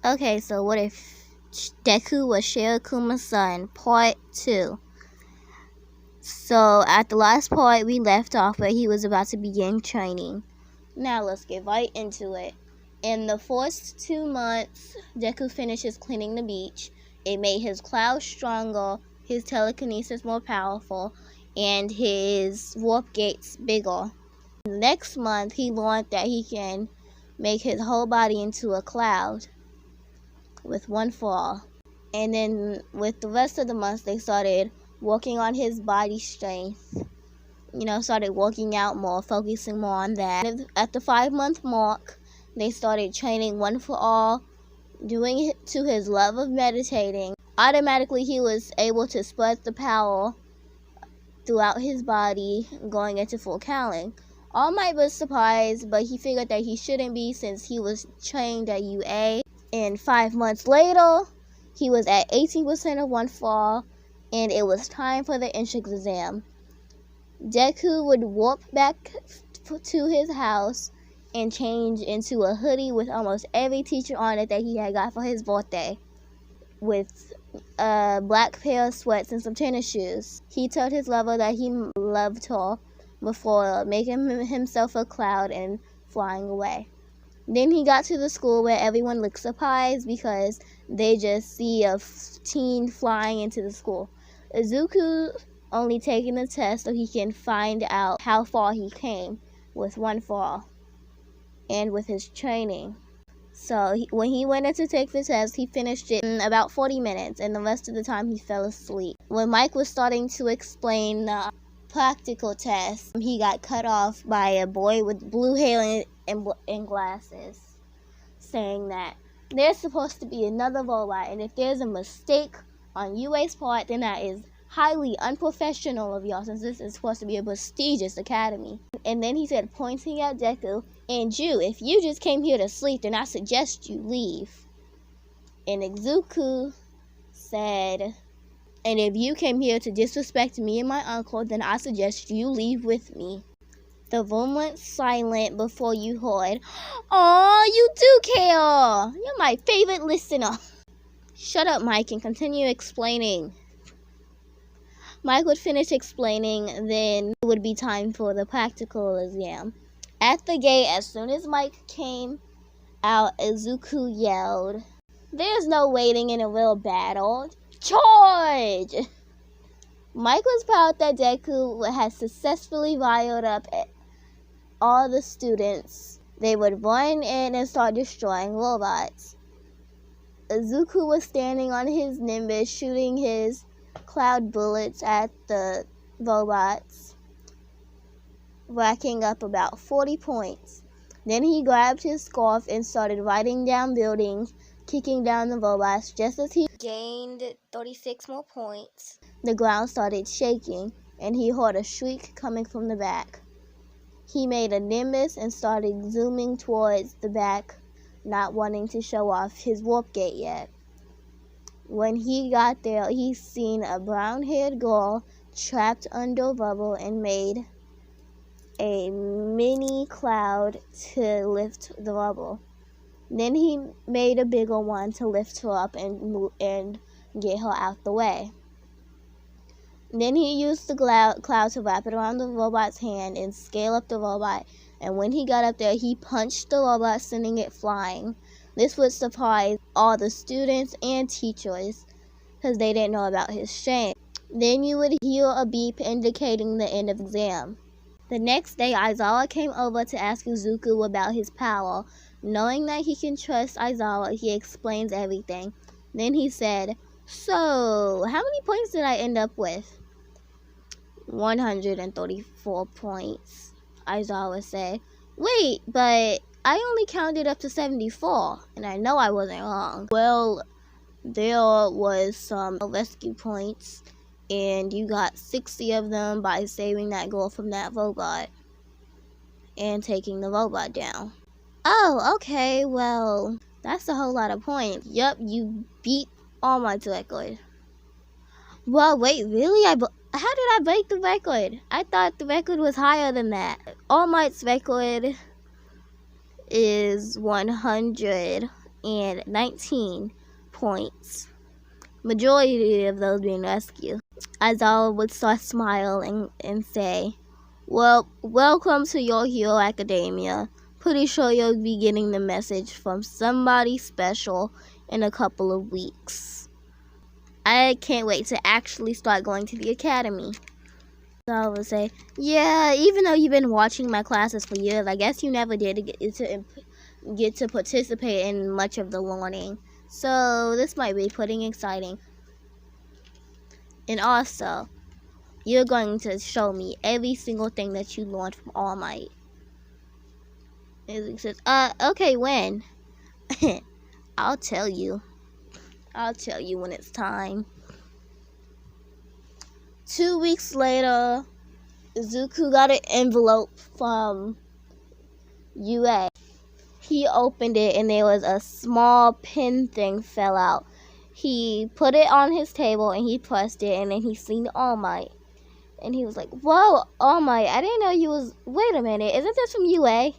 Okay, so what if Deku was Shirakumos' son, part 2. So at the last part we left off where he was about to begin training. Now let's get right into it. In the first 2 months, Deku finishes cleaning the beach. It made his clouds stronger, his telekinesis more powerful, and his warp gates bigger. Next month, he learned that he can make his whole body into a cloud with one fall. And then with the rest of the months, they started working on his body strength. Started working out more, focusing more on that. At the 5-month mark, they started training one for all, doing it to his love of meditating. Automatically, he was able to spread the power throughout his body, going into full Kaling. All Might was surprised, but he figured that he shouldn't be since he was trained at UA. And 5 months later, he was at 18% of one fall, and it was time for the entrance exam. Deku would warp back to his house and change into a hoodie with almost every teacher on it that he had got for his birthday, with a black pair of sweats and some tennis shoes. He told his lover that he loved her before making himself a cloud and flying away. Then he got to the school where everyone looked surprised because they just see a teen flying into the school. Izuku only taking the test so he can find out how far he came with one fall and with his training. So when he went in to take the test, he finished it in about 40 minutes, and the rest of the time he fell asleep. When Mike was starting to explain the practical test, he got cut off by a boy with blue hair and glasses, saying that there's supposed to be another robot, and if there's a mistake on UA's part, then that is highly unprofessional of y'all, since this is supposed to be a prestigious academy. And then he said, pointing at Deku, "And you, if you just came here to sleep, then I suggest you leave." And Izuku said, "And if you came here to disrespect me and my uncle, then I suggest you leave with me." The room went silent before you heard, "Aw, you do care! You're my favorite listener." "Shut up, Mike, and continue explaining." Mike would finish explaining, then it would be time for the practical exam. At the gate, as soon as Mike came out, Izuku yelled, "There's no waiting in a real battle. Charge!" Mike was proud that Deku had successfully riled up all the students. They would run in and start destroying robots. Izuku was standing on his Nimbus, shooting his cloud bullets at the robots, racking up about 40 points. Then he grabbed his scarf and started riding down buildings, kicking down the robots. Just as he gained 36 more points, the ground started shaking, and he heard a shriek coming from the back. He made a Nimbus and started zooming towards the back, not wanting to show off his warp gate yet. When he got there, he seen a brown-haired girl trapped under rubble and made a mini cloud to lift the rubble. Then he made a bigger one to lift her up and get her out the way. Then he used the cloud to wrap it around the robot's hand and scale up the robot. And when he got up there, he punched the robot, sending it flying. This would surprise all the students and teachers because they didn't know about his strength. Then you would hear a beep indicating the end of the exam. The next day, Aizawa came over to ask Izuku about his power. Knowing that he can trust Aizawa, he explains everything. Then he said, "So, how many points did I end up with?" 134 points, Aizawa said. "Wait, but I only counted up to 74, and I know I wasn't wrong." "Well, there was some rescue points, and you got 60 of them by saving that girl from that robot and taking the robot down." "Oh, okay, well, that's a whole lot of points." "Yup, you beat All Might's record." "Well, wait, really? How did I break the record? I thought the record was higher than that." "All Might's record is 100 119 points. Majority of those being rescued. Aizawa would start smiling and say, "Well, welcome to Your Hero Academia. Pretty sure you'll be getting the message from somebody special in a couple of weeks. I can't wait to actually start going to the academy." So I would say, "Yeah, even though you've been watching my classes for years, I guess you never did get to participate in much of the learning. So this might be pretty exciting. And also, you're going to show me every single thing that you learned from All Might." And he says, okay, when?" I'll tell you. I'll tell you when it's time." 2 weeks later, Izuku got an envelope from UA. He opened it and there was a small pin thing fell out. He put it on his table and he pressed it, and then he seen All Might. And he was like, "Whoa, All Might, I didn't know you was... Wait a minute, isn't this from UA?"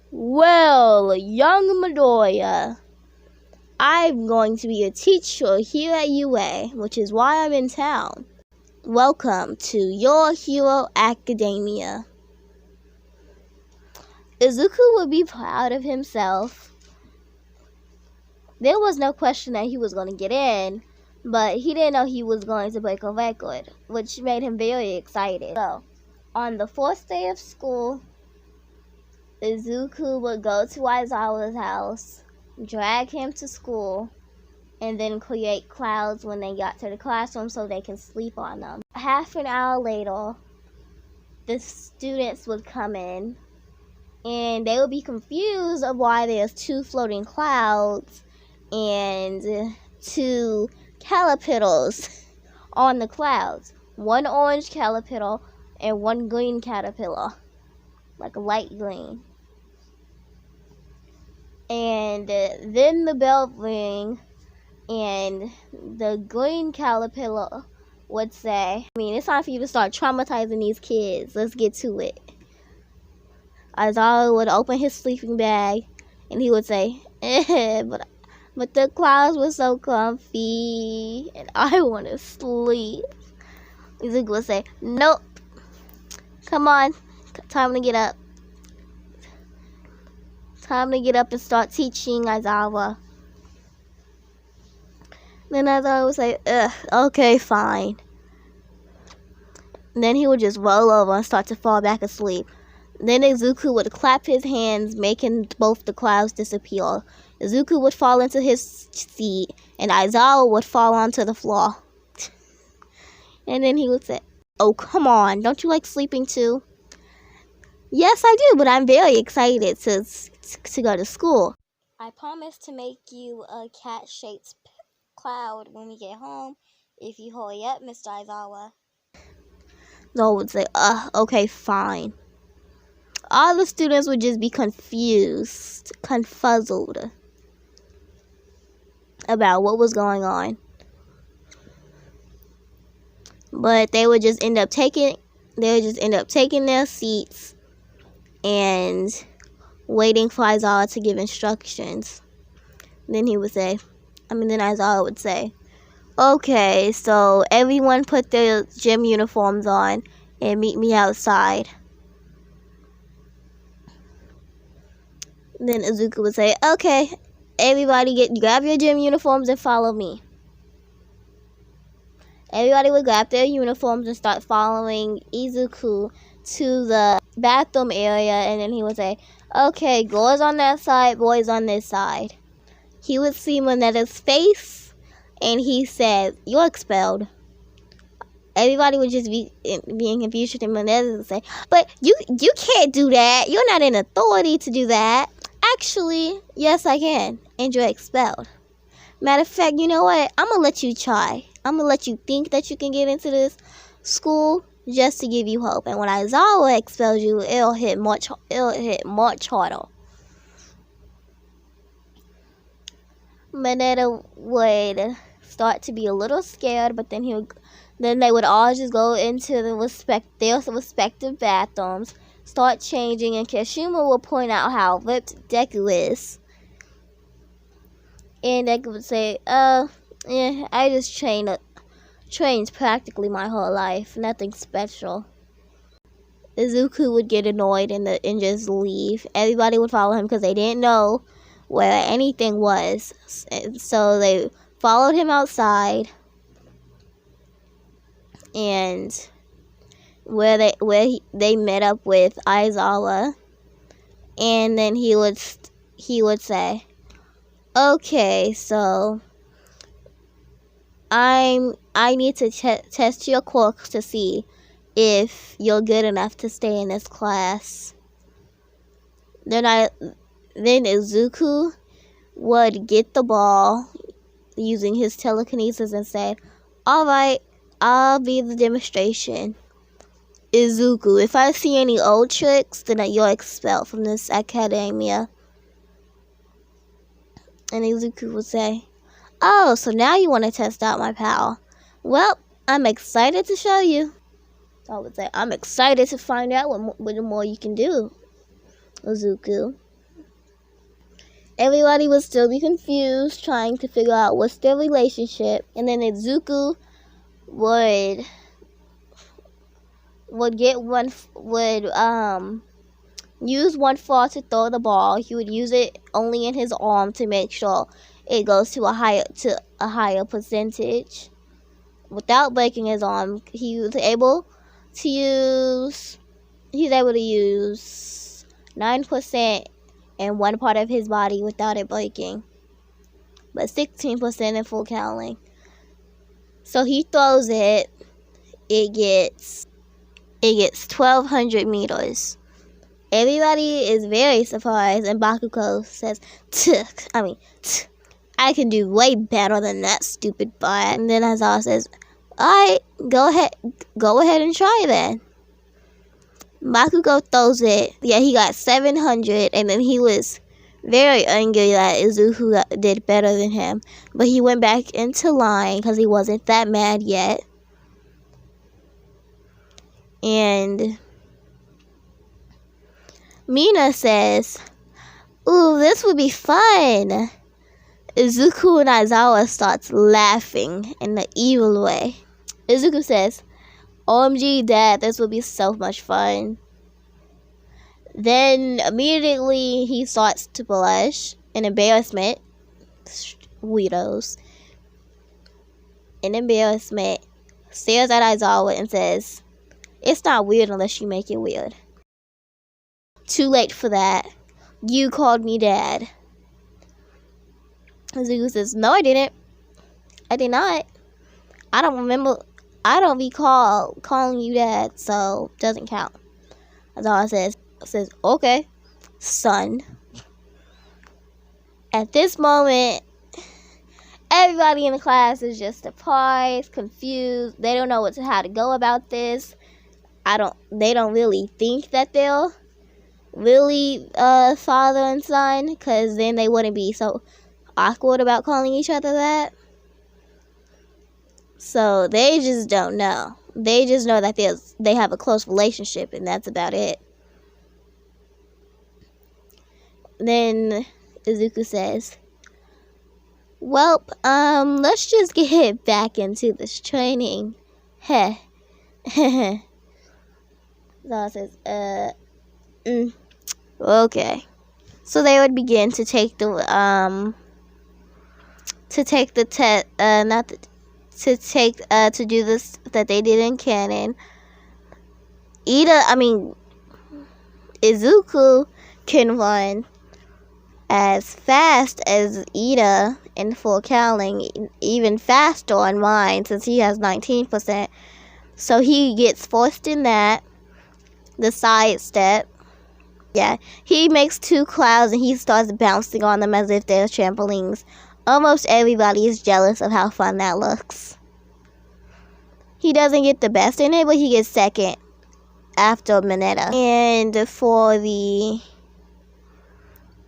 "Well, young Midoriya, I'm going to be a teacher here at UA, which is why I'm in town. Welcome to Your Hero Academia." Izuku would be proud of himself. There was no question that he was going to get in, but he didn't know he was going to break a record, which made him very excited. So, on the 4th day of school, Izuku would go to Aizawa's house, drag him to school, and then create clouds when they got to the classroom so they can sleep on them. Half an hour later, the students would come in, and they would be confused of why there's 2 floating clouds and 2 caterpillars on the clouds. 1 orange caterpillar and 1 green caterpillar, like a light green. And then the bell rang, and the green caterpillar would say, "It's time for you to start traumatizing these kids. Let's get to it." Aizawa would open his sleeping bag, and he would say, but the clouds were so comfy, and I want to sleep." Izuku would say, "Nope. Come on, time to get up. Time to get up and start teaching Aizawa." Then Aizawa would say, "Okay, fine." And then he would just roll over and start to fall back asleep. Then Izuku would clap his hands, making both the clouds disappear. Izuku would fall into his seat, and Aizawa would fall onto the floor. And then he would say, "Oh, come on. Don't you like sleeping too?" "Yes, I do, but I'm very excited to go to school. I promise to make you a cat-shaped cloud when we get home if you hurry up, Mr. Aizawa." Zoe would say, okay, fine." All the students would just be confused, confuzzled about what was going on. But they would just end up taking their seats and waiting for Aizawa to give instructions. Then Aizawa would say, "Okay, so everyone put their gym uniforms on and meet me outside." Then Izuku would say, "Okay, everybody grab your gym uniforms and follow me." Everybody would grab their uniforms and start following Izuku to the bathroom area, and then he would say, "Okay, girls on that side, boys on this side." He would see Monetta's face, and he said, "You're expelled." Everybody would just be being confused, and Monetta would say, "But you can't do that. You're not in authority to do that." "Actually, yes, I can, and you're expelled. Matter of fact, you know what? I'm going to let you try. I'm going to let you think that you can get into this school just to give you hope. And when Aizawa expels you, it'll hit much harder." Monetta would start to be a little scared, but then they would all just go into their respective bathrooms, start changing, and Kashima will point out how ripped Deku is. And Deku would say, yeah, I just trained practically my whole life. Nothing special. Izuku would get annoyed and just leave. Everybody would follow him because they didn't know where anything was. So they followed him outside, and where they met up with Aizawa, and then he would say, "Okay, so I need to test your quirks to see if you're good enough to stay in this class." Then Izuku would get the ball using his telekinesis and say, "Alright, I'll be the demonstration. Izuku, if I see any old tricks, then you're expelled from this academia." And Izuku would say, "Oh, so now you want to test out my power? Well, I'm excited to show you." I would say, "I'm excited to find out what more you can do, Izuku." Everybody would still be confused, trying to figure out what's their relationship. And then Izuku would use one fall to throw the ball. He would use it only in his arm to make sure it goes to a higher percentage. Without breaking his arm, he was able to use 9% in one part of his body without it breaking, but 16% in full cowling. So he throws it. It gets 1,200 meters. Everybody is very surprised, and Bakugo says, I can do way better than that, stupid boy." And then Aizawa says, "Alright, go ahead and try then." Bakugo throws it. Yeah, he got 700, and then he was very angry that Izuku did better than him. But he went back into line because he wasn't that mad yet. And Mina says, "Ooh, this would be fun." Izuku and Aizawa starts laughing in the evil way. Izuku says, "OMG, Dad, this would be so much fun." Then immediately he starts to blush in embarrassment. Weirdos. In embarrassment, stares at Aizawa and says, "It's not weird unless you make it weird." Too late for that. You called me Dad. Izuku says, "No, I didn't. I did not. I don't recall calling you Dad, so it doesn't count." Aizawa says, "Okay, son." At this moment, everybody in the class is just surprised, confused. They don't know how to go about this. They don't really think that they'll really father and son, because then they wouldn't be so awkward about calling each other that. So they just don't know. They just know that they have a close relationship, and that's about it. Then Izuku says, "Well, let's just get back into this training." Heh. Zara says, okay. So they would begin to take the test, to do this that they did in canon. Izuku can run as fast as Ida in full cowling, even faster on mine since he has 19%. So he gets forced in that. The side step. Yeah, he makes 2 clouds and he starts bouncing on them as if they're trampolines. Almost everybody is jealous of how fun that looks. He doesn't get the best in it, but he gets second after Mineta. And for the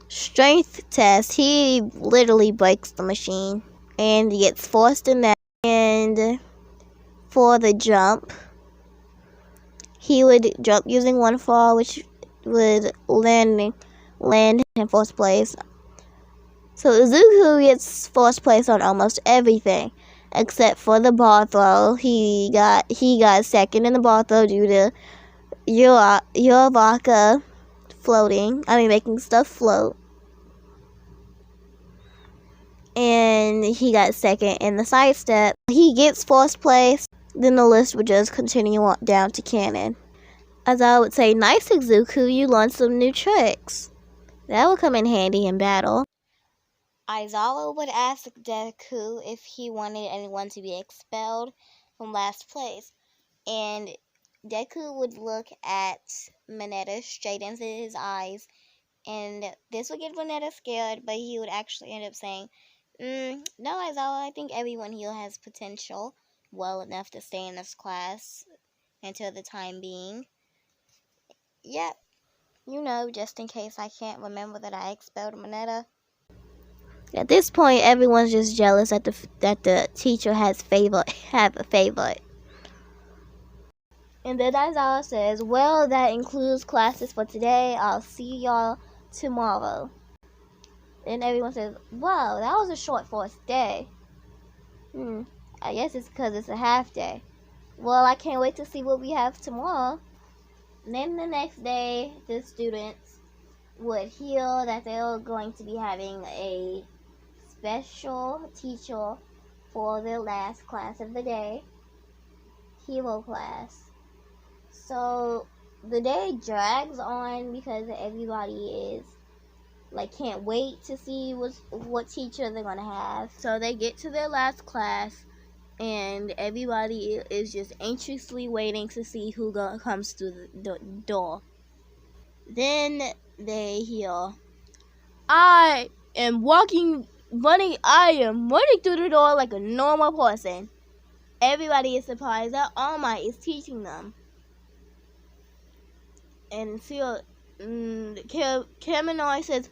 strength test, he literally breaks the machine and he gets forced in that. And for the jump, he would jump using one fall, which would land in first place. So Izuku gets first place on almost everything, except for the ball throw. He got second in the ball throw due to Yoraka making stuff float. And he got second in the sidestep. He gets first place. Then the list would just continue on down to Canon. As I would say, nice Izuku, you learned some new tricks. That would come in handy in battle. Aizawa would ask Deku if he wanted anyone to be expelled from last place. And Deku would look at Mineta straight into his eyes. And this would get Mineta scared, but he would actually end up saying, no, Aizawa, I think everyone here has potential well enough to stay in this class until the time being. Yep, just in case I can't remember that I expelled Mineta. At this point, everyone's just jealous that the teacher have a favorite. And then Aizawa says, well, that includes classes for today. I'll see y'all tomorrow. And everyone says, wow, that was a short first day. I guess it's because it's a half day. Well, I can't wait to see what we have tomorrow. And then the next day, the students would hear that they were going to be having a special teacher for their last class of the day, hero class. So the day drags on because everybody is can't wait to see what teacher they're gonna have. So they get to their last class, and everybody is just anxiously waiting to see who comes through the door. Then they hear, I am running through the door like a normal person. Everybody is surprised that All Might is teaching them. And Kaminoy says,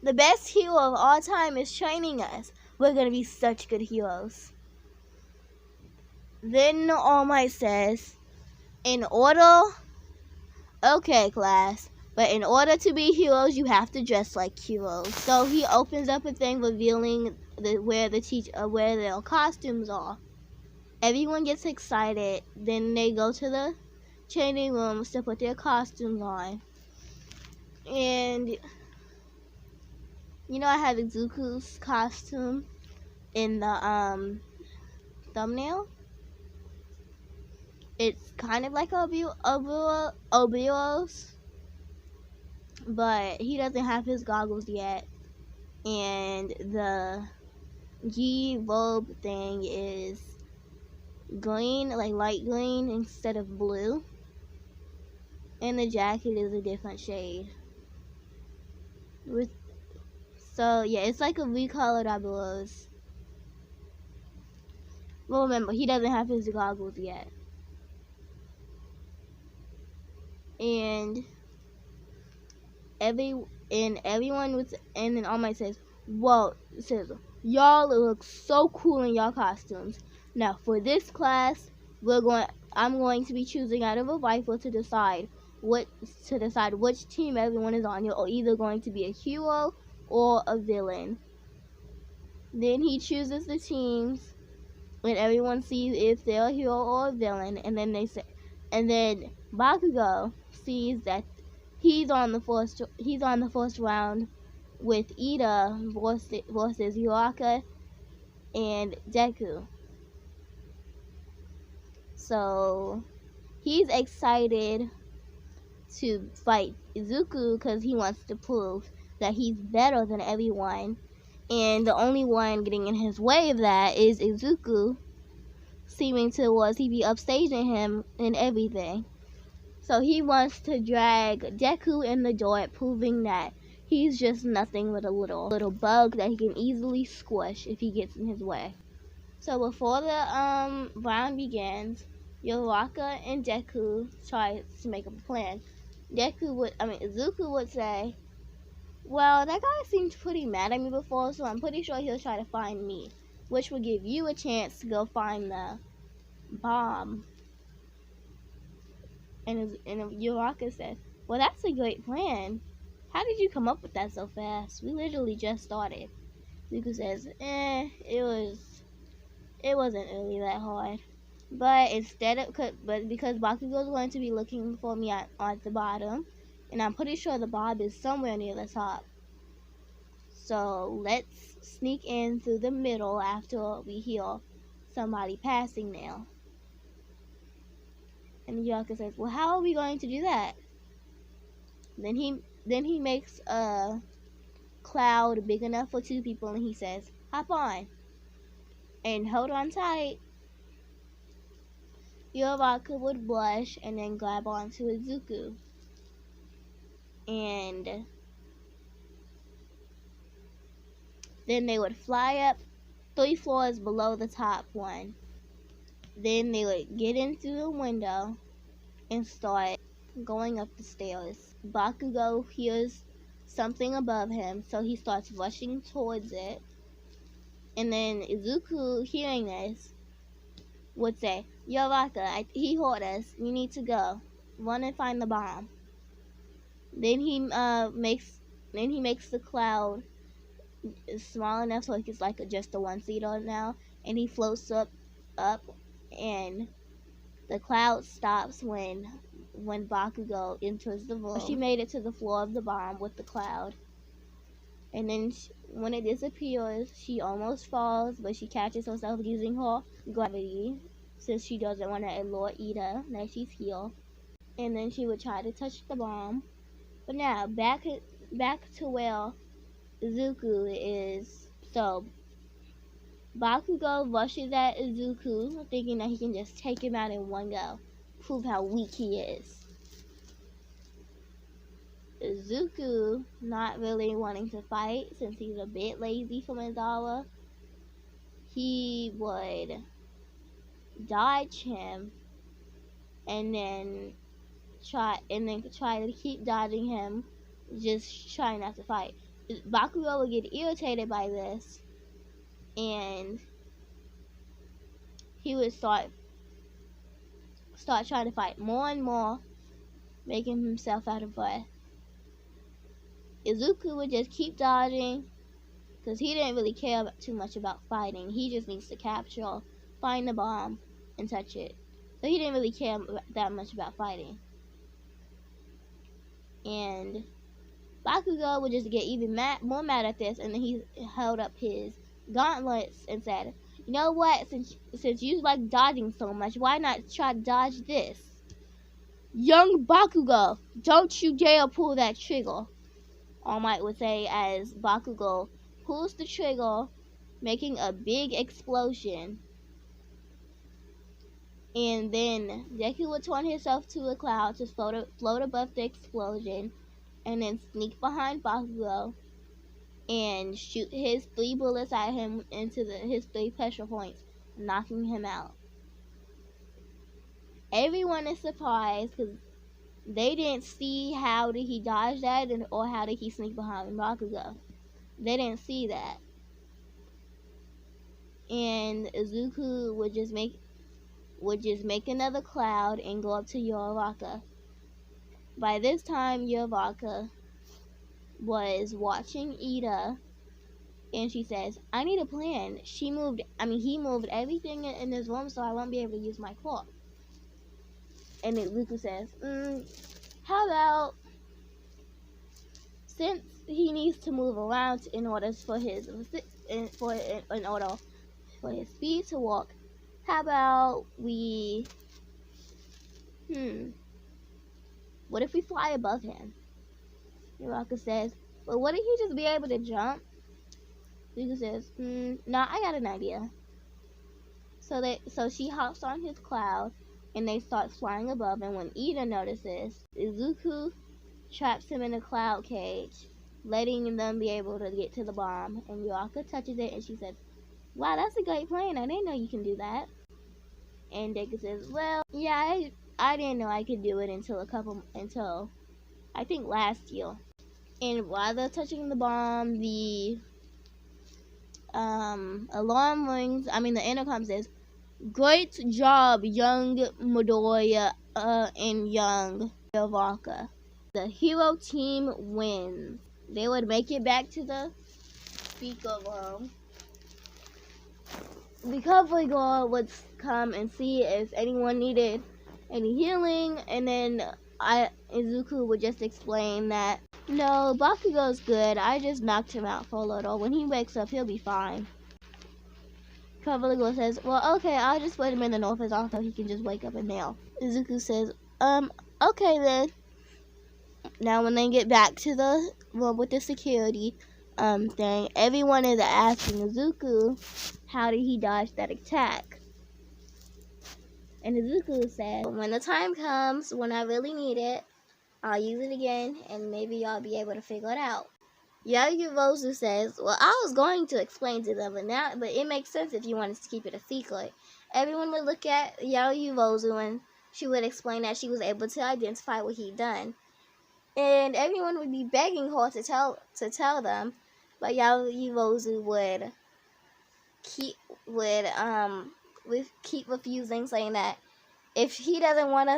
the best hero of all time is training us. We're going to be such good heroes. Then All Might says, okay class, but in order to be heroes, you have to dress like heroes. So he opens up a thing revealing where their costumes are. Everyone gets excited. Then they go to the changing rooms to put their costumes on. And I have Izuku's costume in the thumbnail. It's kind of like Obiro's, but he doesn't have his goggles yet. And the G robe thing is green, light green instead of blue. And the jacket is a different shade. It's like a recolored Obiro's. Well, remember, he doesn't have his goggles yet. And then All Might says, whoa, y'all look so cool in y'all costumes. Now for this class, I'm going to be choosing out of a rifle to decide which team everyone is on. You're either going to be a hero or a villain. Then he chooses the teams, and everyone sees if they're a hero or a villain, and then Bakugo sees that he's on the first round with Ida versus Yoraka and Deku. So he's excited to fight Izuku because he wants to prove that he's better than everyone. And the only one getting in his way of that is Izuku, seeming to he be upstaging him and everything. So he wants to drag Deku in the door, proving that he's just nothing but a little bug that he can easily squish if he gets in his way. So before the round begins, Yoraka and Deku try to make up a plan. Izuku would say, well, that guy seemed pretty mad at me before, so I'm pretty sure he'll try to find me, which will give you a chance to go find the bomb. And Yoraka says, well, that's a great plan. How did you come up with that so fast? We literally just started. Deku says, it wasn't really that hard. But because Bakugo's going to be looking for me at the bottom, and I'm pretty sure the bomb is somewhere near the top. So let's sneak in through the middle after we hear somebody passing now. And Yaka says, well, how are we going to do that? Then he makes a cloud big enough for 2 people, and he says, hop on and hold on tight. Yuraka would blush and then grab onto Izuku. And then they would fly up 3 floors below the top one. Then they would get in through the window and start going up the stairs. Bakugo hears something above him, so he starts rushing towards it. And then Izuku, hearing this, would say, Yuraka, he heard us. We need to go. Run and find the bomb. Then he makes the cloud small enough so it's like just a 1-seater now, and he floats up, and the cloud stops when Bakugo enters the room. She made it to the floor of the bomb with the cloud, and then when it disappears, she almost falls, but she catches herself using her gravity since she doesn't want to alert Ida that she's here. And then she would try to touch the bomb. But now back to where Izuku is. So Bakugo rushes at Izuku, thinking that he can just take him out in one go, prove how weak he is. Izuku, not really wanting to fight since he's a bit lazy from his hour, he would dodge him and then try to keep dodging him, just trying not to fight. Bakugo would get irritated by this, and he would start trying to fight more and more, making himself out of breath. Izuku would just keep dodging, because he didn't really care too much about fighting. He just needs to capture, find the bomb, and touch it. So he didn't really care that much about fighting. And Bakugo would just get even more mad at this, and then he held up his gauntlets and said, you know what, since you like dodging so much, why not try to dodge this? Young Bakugo, don't you dare pull that trigger, All Might would say as Bakugo pulls the trigger, making a big explosion. And then Deku would turn himself to a cloud to float above the explosion, and then sneak behind Bakugo and shoot his 3 bullets at him into his 3 pressure points, knocking him out. Everyone is surprised because they didn't see how did he dodge that or how did he sneak behind Bakugo. They didn't see that. And Izuku would just make another cloud and go up to Yuraka. By this time, Yuraka was watching Ida, and she says, I need a plan. He moved everything in this room, so I won't be able to use my claw. And Izuku says, how about, since he needs to move around in order for his speed to walk, how about we, what if we fly above him? Yuraka says, but wouldn't he just be able to jump? Izuku says, nah, I got an idea. So she hops on his cloud, and they start flying above, and when Ida notices, Izuku traps him in a cloud cage, letting them be able to get to the bomb, and Yuraka touches it, and she says, wow, that's a great plan. I didn't know you can do that. And Deku says, well, yeah, I didn't know I could do it until I think last year. And while they're touching the bomb, the alarm rings. The intercom says, great job, young Midoriya and young Yuraka. The hero team wins. They would make it back to the speak of the Recovery Girl would come and see if anyone needed any healing, and then Izuku would just explain that, no, Bakugo's good, I just knocked him out for a little. When he wakes up, he'll be fine. Recovery Girl says, well, okay, I'll just put him in the office so he can just wake up and nail. Izuku says, okay then. Now when they get back to the, with the security thing, everyone is asking Izuku, how did he dodge that attack? And Izuku said, when the time comes, when I really need it, I'll use it again, and maybe y'all be able to figure it out. Yaoyorozu says, well, I was going to explain to them, but it makes sense if you wanted to keep it a secret. Everyone would look at Yaoyorozu, and she would explain that she was able to identify what he'd done. And everyone would be begging her to tell them, but Yaoyorozu would keep refusing, saying that if he doesn't want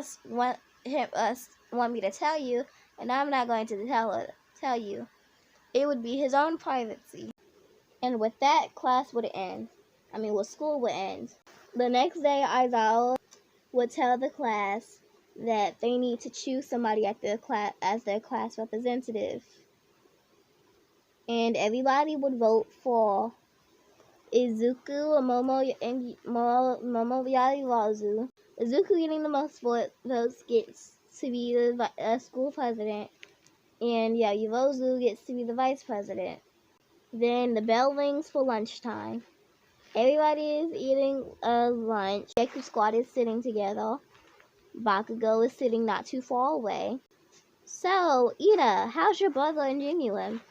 me to tell you, and I'm not going to tell you, it would be his own privacy. And with that, class would end. School would end. The next day, Aizawa would tell the class that they need to choose somebody as their class representative. And everybody would vote for Izuku, Momo Yaoyorozu. Izuku getting the most votes gets to be the school president, and Yaoyorozu gets to be the vice president. Then the bell rings for lunchtime. Everybody is eating lunch. Deku squad is sitting together. Bakugo is sitting not too far away. So, Ida, how's your brother and Genuine?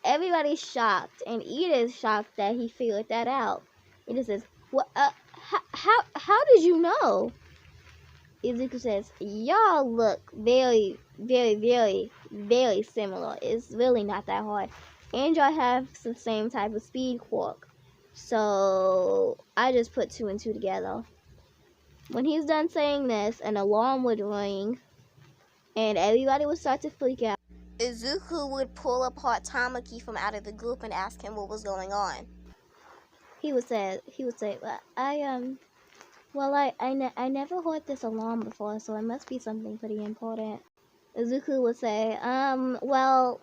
Everybody's shocked, and Ida is shocked that he figured that out. Ida says, "What? How did you know?" Izuku says, "Y'all look very, very, very, very similar. It's really not that hard. And y'all have the same type of speed quirk. So I just put 2 and 2 together." When he's done saying this, an alarm would ring, and everybody would start to freak out. Izuku would pull apart Tamaki from out of the group and ask him what was going on. He would say, well, I never heard this alarm before, so it must be something pretty important. Izuku would say, well,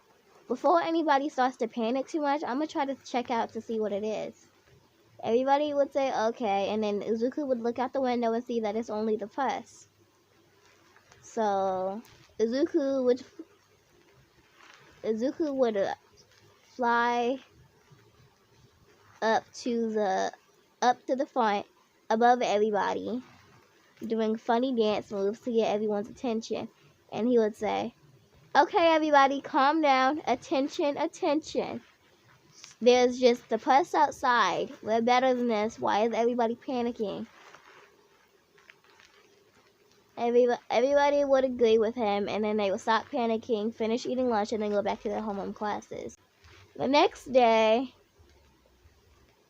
before anybody starts to panic too much, I'm gonna try to check out to see what it is. Everybody would say, okay, and then Izuku would look out the window and see that it's only the press. So, Izuku would fly up to the front above everybody, doing funny dance moves to get everyone's attention. And he would say, okay, everybody, calm down. Attention, attention. There's just the press outside. We're better than this. Why is everybody panicking? Everybody would agree with him, and then they would stop panicking, finish eating lunch, and then go back to their homeroom classes. The next day,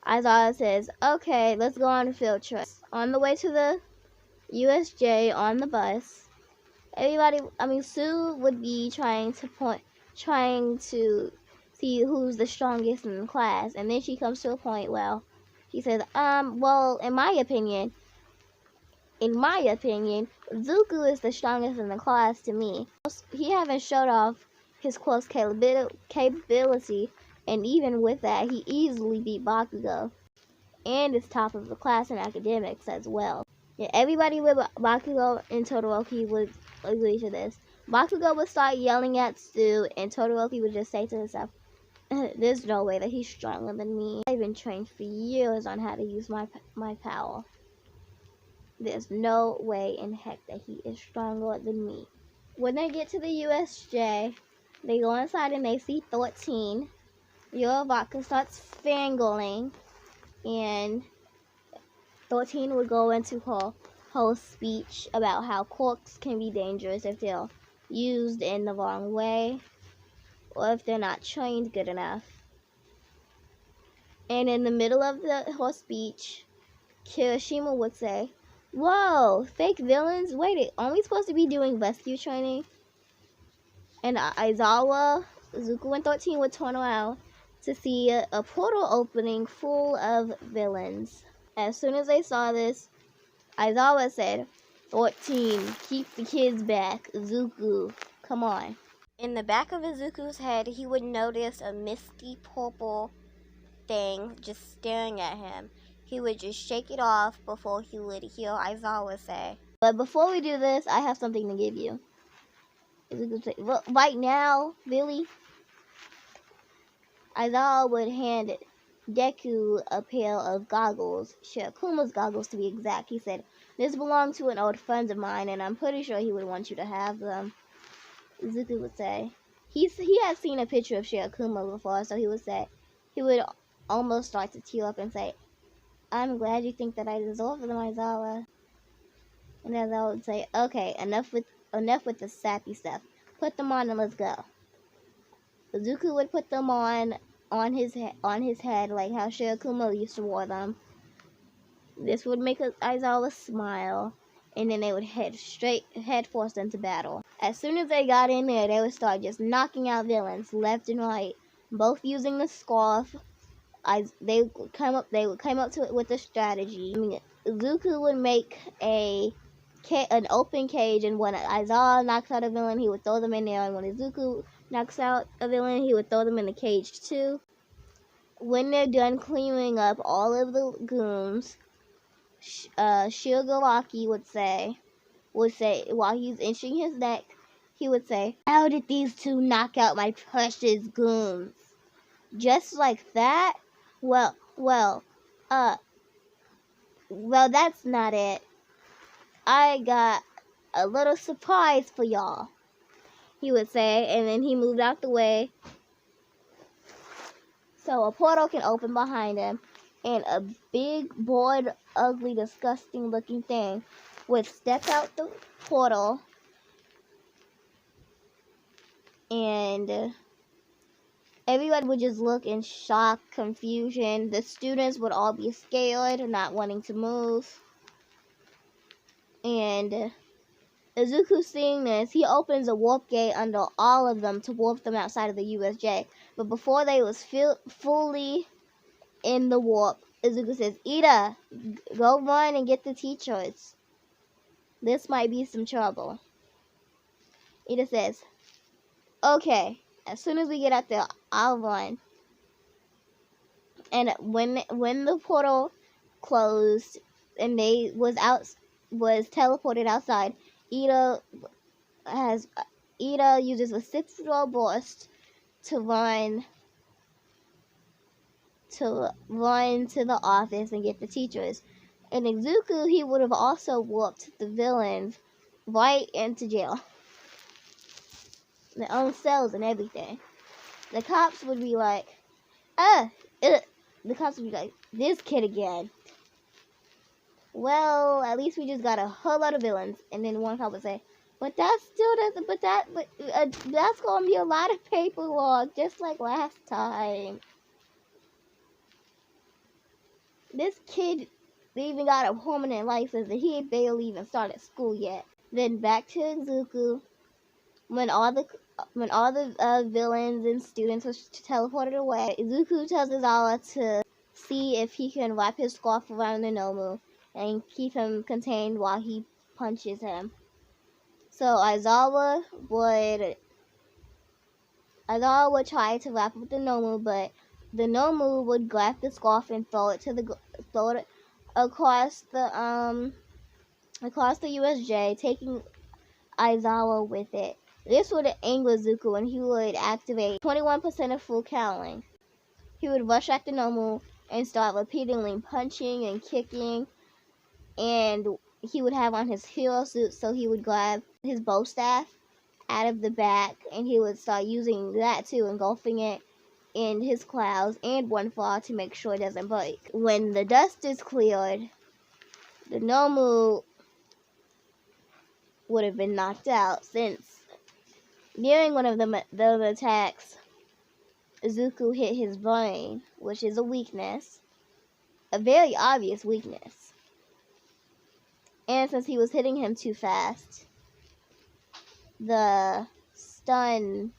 Aizawa says, okay, let's go on a field trip. On the way to the USJ on the bus, Sue would be trying to see who's the strongest in the class, and then she comes to a point, she says, well, in my opinion, Zuku is the strongest in the class to me. He haven't showed off his close capability, and even with that, he easily beat Bakugo, and is top of the class in academics as well. Yeah, everybody with Bakugo and Todoroki would agree to this. Bakugo would start yelling at Stu, and Todoroki would just say to himself, there's no way that he's stronger than me. I've been trained for years on how to use my power. There's no way in heck that he is stronger than me. When they get to the USJ, they go inside and they see 13. Yorobaka starts fangirling, and 13 would go into her whole speech about how quirks can be dangerous if they're used in the wrong way, or if they're not trained good enough. And in the middle of her speech, Kirishima would say, whoa, fake villains? Wait, aren't we supposed to be doing rescue training? And Aizawa, Izuku, and 13 would turn around to see a portal opening full of villains. As soon as they saw this, Aizawa said, 14, keep the kids back. Izuku, come on. In the back of Izuku's head, he would notice a misty purple thing just staring at him. He would just shake it off before he would hear Aizawa say, but before we do this, I have something to give you. Izuku said, well, right now, really? Aizawa would hand Deku a pair of goggles, Shirakumos goggles to be exact. He said, this belonged to an old friend of mine, and I'm pretty sure he would want you to have them. Izuku would say, he had seen a picture of Shirakumo before, so he would almost start to tear up and say, I'm glad you think that I deserve them, Aizawa. And Aizawa would say, okay, enough with the sappy stuff. Put them on and let's go. Izuku would put them on his head like how Shirakumo used to wear them. This would make Aizawa smile, and then they would head first into battle. As soon as they got in there, they would start just knocking out villains left and right, both using the scarf. They would come up to it with a strategy. Izuku would make an open cage, and when Aizawa knocks out a villain, he would throw them in there, and when Izuku knocks out a villain, he would throw them in the cage too. When they're done cleaning up all of the goons, Shigaraki would say, while he's inching his neck, he would say, how did these two knock out my precious goons? Just like that? Well, that's not it. I got a little surprise for y'all, he would say, and then he moved out the way so a portal can open behind him, and a big, bored, ugly, disgusting looking thing would step out the portal, and everyone would just look in shock, confusion. The students would all be scared, not wanting to move. And Izuku, seeing this, he opens a warp gate under all of them to warp them outside of the USJ. But before they was fully in the warp, Izuku says, Ida, go run and get the teachers. This might be some trouble. Ida says, okay, as soon as we get out there, I'll run. And when the portal closed and they was teleported outside, Ida uses a 6-throw burst to run to the office and get the teachers. And Izuku, he would have also warped the villains right into jail. Their own cells and everything. The cops would be like, the cops would be like, this kid again. Well, at least we just got a whole lot of villains. And then one cop would say, but that still doesn't, that's going to be a lot of paperwork, just like last time. This kid even got a permanent license and he barely even started school yet. Then back to Izuku. When all the villains and students were teleported away, Izuku tells Aizawa to see if he can wrap his scarf around the Nomu and keep him contained while he punches him. So Aizawa would try to wrap up the Nomu, but the Nomu would grab the scarf and throw it across the USJ, taking Aizawa with it. This would anger Izuku, and he would activate 21% of full cowling. He would rush at the Nomu and start repeatedly punching and kicking, and he would have on his hero suit, so he would grab his bow staff out of the back, and he would start using that too, engulfing it in his clouds and one fall to make sure it doesn't break. When the dust is cleared, the Nomu would have been knocked out, since during one of the attacks, Izuku hit his brain, which is a weakness, a very obvious weakness. And since he was hitting him too fast, the stun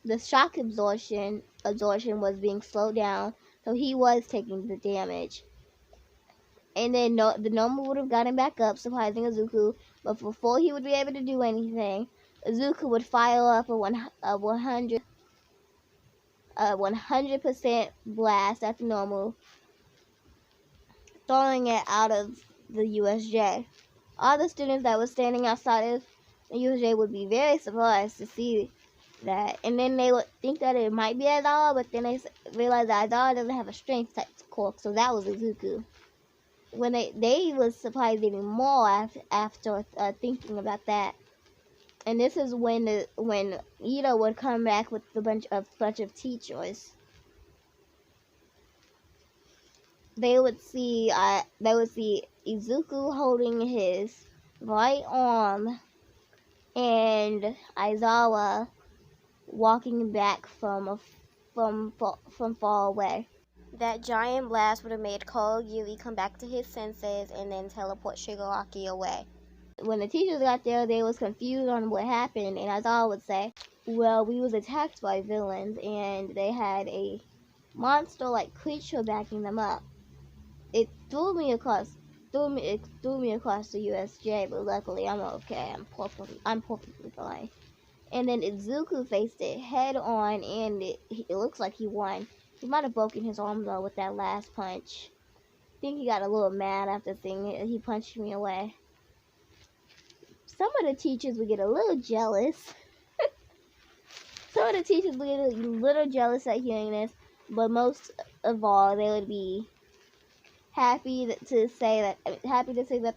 the shock absorption was being slowed down, so he was taking the damage. And then the Noma would have gotten back up, surprising Izuku, but before he would be able to do anything, Izuku would fire up a 100% blast at the Noma, throwing it out of the USJ. All the students that were standing outside of the USJ would be very surprised to see that, and then they would think that it might be Aizawa, but then they realized that Aizawa doesn't have a strength type core, so that was Izuku. When they was surprised even more after thinking about that, and this is when Ito would come back with a bunch of teachers. They would see Izuku holding his right arm, and Aizawa walking back from far away. That giant blast would have made Kogiri come back to his senses and then teleport Shigaraki away. When the teachers got there, they was confused on what happened, and Aizawa would say, well, we was attacked by villains, and they had a monster-like creature backing them up. It threw me across the USJ, but luckily I'm okay. I'm perfectly fine. And then Izuku faced it head on, and it looks like he won. He might have broken his arm though with that last punch. I think he got a little mad after seeing it. He punched me away. Some of the teachers would get a little jealous. Some of the teachers would get a little jealous at hearing this, but most of all, they would be happy to say that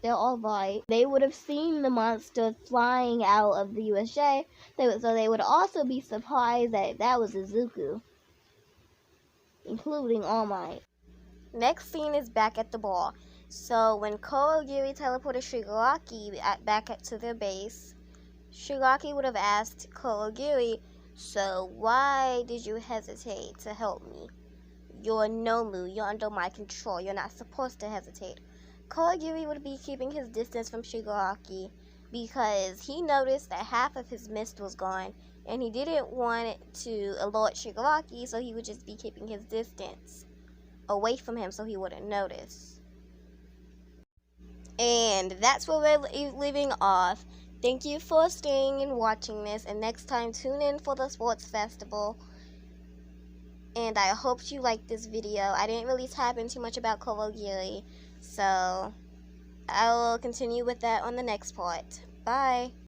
they're all right. They would have seen the monster flying out of the USJ, so they would also be surprised that was Izuku, including All Might. Next scene is back at the ball. So when Kogiri teleported Shigaraki back to their base, Shigaraki would have asked Kogiri, so why did you hesitate to help me? You're Nomu, you're under my control, you're not supposed to hesitate. Kogiri would be keeping his distance from Shigaraki because he noticed that half of his mist was gone, and he didn't want it to alert Shigaraki, so he would just be keeping his distance away from him so he wouldn't notice. And that's where we're leaving off. Thank you for staying and watching this, and next time tune in for the sports festival. And I hope you liked this video. I didn't really tap in too much about Kogiri, so I will continue with that on the next part. Bye!